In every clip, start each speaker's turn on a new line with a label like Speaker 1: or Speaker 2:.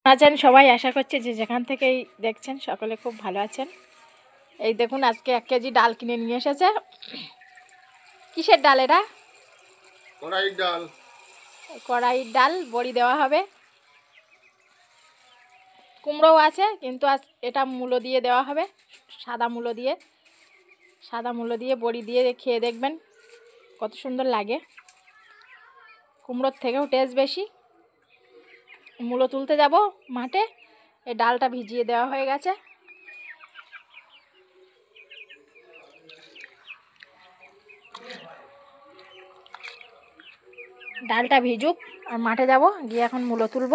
Speaker 1: আছেন সবাই, আশা করছি যে যেখান থেকেই দেখছেন সকলে খুব ভালো আছেন। এই দেখুন আজকে 1 কেজি ডাল কিনে নিয়ে এসেছে। কিসের ডাল এটা?
Speaker 2: কড়াইয়ের ডাল।
Speaker 1: কড়াইয়ের ডাল, বড়ি দেওয়া হবে। কুমড়োও আছে, কিন্তু এটা মূলো দিয়ে দেওয়া হবে, সাদা মূলো দিয়ে বড়ি দিয়ে খেয়ে দেখবেন কত সুন্দর লাগে। কুমড়োর থেকেও টেস্ট বেশি। মূলো তুলতে যাব মাঠে, এই ডালটা ভিজিয়ে দেওয়া হয়ে গেছে। ডালটা ভিজুক আর মাঠে যাব, গিয়ে এখন মূলো তুলব।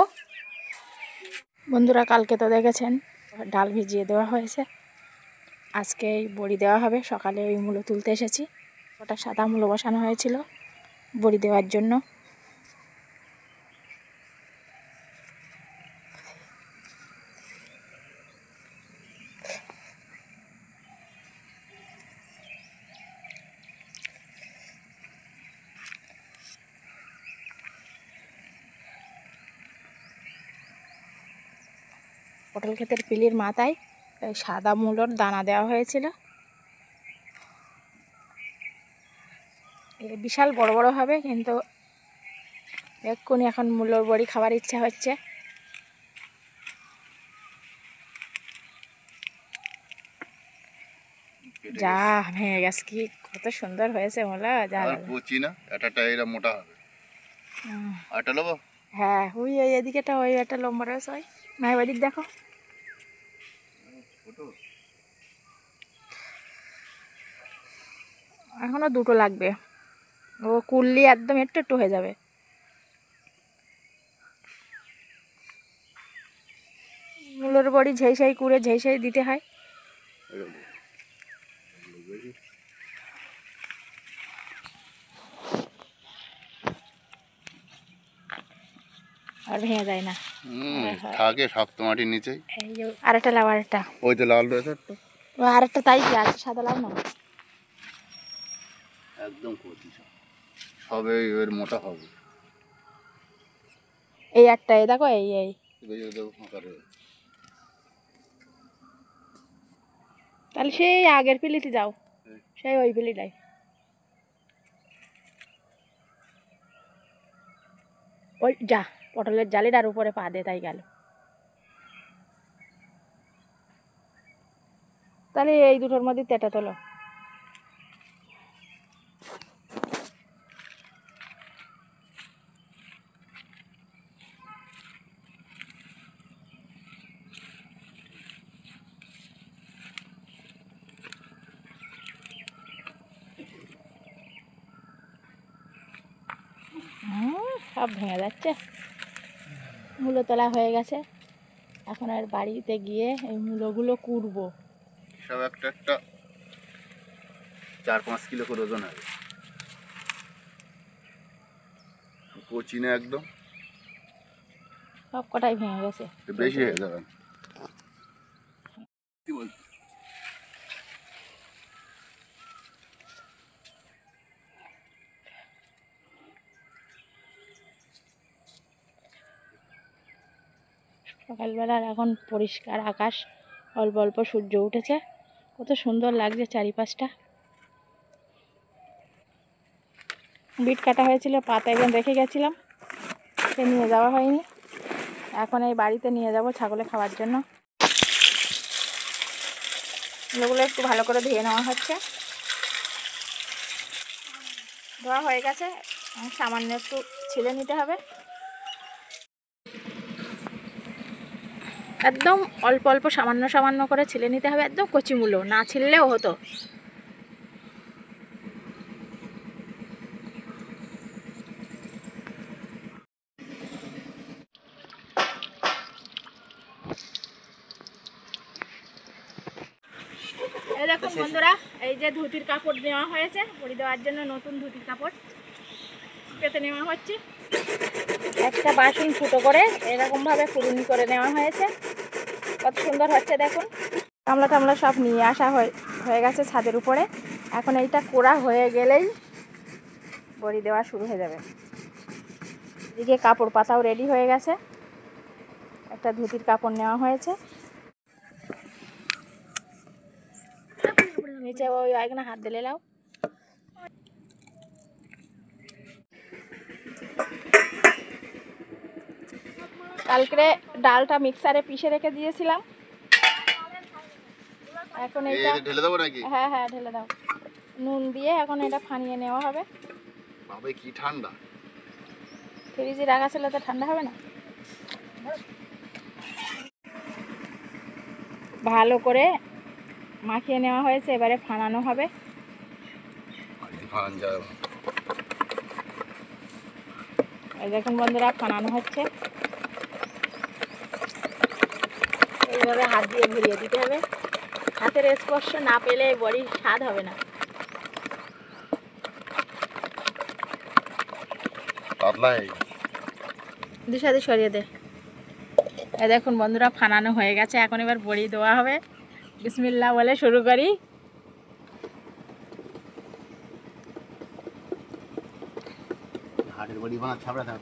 Speaker 1: বন্ধুরা, কালকে তো দেখেছেন ডাল ভিজিয়ে দেওয়া হয়েছে, আজকে এই বড়ি দেওয়া হবে। সকালে ওই মূলো তুলতে এসেছি, ওটা সাদা মূলো বসানো হয়েছিল বড়ি দেওয়ার জন্য। পটল ক্ষেতের পিলির মাথায় এই সাদা মূলোর দানা দেওয়া হয়েছিল। বিশাল বড় বড় হবে, কিন্তু এক্ষুনি এখন মূলোর বড়ি খাবার ইচ্ছা হচ্ছে। যা ভেঙে গেছে, কি কত সুন্দর হয়েছে মূলা। যা
Speaker 2: কচি না, এটা এরা মোটা হবে। আটা লবো?
Speaker 1: হ্যাঁ, ওই এদিকেটা ওই একটা লম্বা রয়েছে, ওই না ওইদিক দেখো। এখনো দুটো লাগবে, ও কুললি একদম একটু একটু হয়ে যাবে। মূলোর বড়ি ঝেঁসাই করে ঝেঁসাই দিতে হয়। আর ভেঙে যায় না,
Speaker 2: থাকে শক্ত মাটির নিচে।
Speaker 1: এই যে আরেকটা লাউ, আরেকটা
Speaker 2: ওই তো লাল রয়েছে একটা,
Speaker 1: আরেকটা তাই কি আছে, সাদা লাউ না,
Speaker 2: একদম কচি সবে এর মোটা হবে।
Speaker 1: এই একটা, এই দেখো, এই এই তাহলে সেই আগের পিলিতে যাও, সেই ওই পিলিটাই। ওই যা পটলের জালিটার উপরে পা দে, তাই গেল। তাহলে এই দুটোর মধ্যে তেটা তোলো। সব ভেঙে যাচ্ছে। মূলো তোলা হয়ে গেছে, এখন আর বাড়িতে গিয়ে এই মূলোগুলো কুড়বো।
Speaker 2: সব একটা একটা 4-5 কিলো করে ওজন হবে। কচি না একদম,
Speaker 1: সব কটাই ভেঙে গেছে,
Speaker 2: বেশি হয়ে যাবে। কি বলছিস?
Speaker 1: সকালবেলার এখন পরিষ্কার আকাশ, অল্প অল্প সূর্য উঠেছে, কত সুন্দর লাগছে চারিপাশটা। বিট কাটা হয়েছিল, পাতা একদম রেখে গেছিলাম, সে নিয়ে যাওয়া হয়নি। এখন এই বাড়িতে নিয়ে যাব ছাগলে খাওয়ার জন্য। এগুলো একটু ভালো করে ধুয়ে নেওয়া হচ্ছে। ধোয়া হয়ে গেছে, সামান্য একটু ছিলে নিতে হবে। একদম অল্প অল্প সামান্য সামান্য করে ছিলে নিতে হবে, একদম কচি মূলো, না ছিললেও হতো। এই দেখুন বন্ধুরা, এই যে ধুতির কাপড় নেওয়া হয়েছে বড়ি দেওয়ার জন্য, নতুন ধুতির কাপড় পেতে নেওয়া হচ্ছে। একটা বাসন ফুটো করে এরকমভাবে ফুরুনি করে নেওয়া হয়েছে, কত সুন্দর হচ্ছে দেখুন। গামলা টামলা সব নিয়ে আসা হয়ে গেছে ছাদের উপরে। এখন এইটা কোড়া হয়ে গেলেই বড়ি দেওয়া শুরু হয়ে যাবে। এদিকে কাপড় পাতাও রেডি হয়ে গেছে, একটা ধুতির কাপড় নেওয়া হয়েছে। নিচে ওই এখানে হাত দিলে লাও। কালকে ডালটা মিক্সারে পিষে রেখে দিয়েছিলাম, এখন এটা
Speaker 2: ঢেলে দেবো নাকি?
Speaker 1: হ্যাঁ হ্যাঁ ঢেলে দাও। নুন দিয়ে এখন এটা ফানিয়ে নেওয়া হবে।
Speaker 2: বাবা কি ঠান্ডা!
Speaker 1: ফ্রিজে রাখা ছিল তো ঠান্ডা হবে না। ভালো করে মাখিয়ে নেওয়া হয়েছে, এবারে ফানানো হবে। এই দেখুন বন্ধুরা, ফানানো হচ্ছে। এইভাবে হাত দিয়ে ঘুরিয়ে দিতে হবে, হাতের স্পর্শ না পেলে বড়ির স্বাদ হবে না। দুই সাথে সরিয়ে দে। এই দেখুন বন্ধুরা, ফানানো হয়ে গেছে, এখন এবার বড়ি দেওয়া হবে। বিসমিল্লাহ বলে শুরু করি।
Speaker 2: হাটের বড়ি বানা ছাবড়া থাক।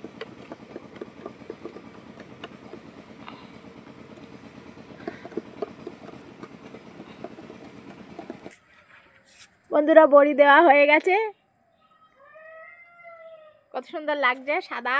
Speaker 1: বন্ধুরা বড়ি দেওয়া হয়ে গেছে, কত সুন্দর লাগছে, সাদা।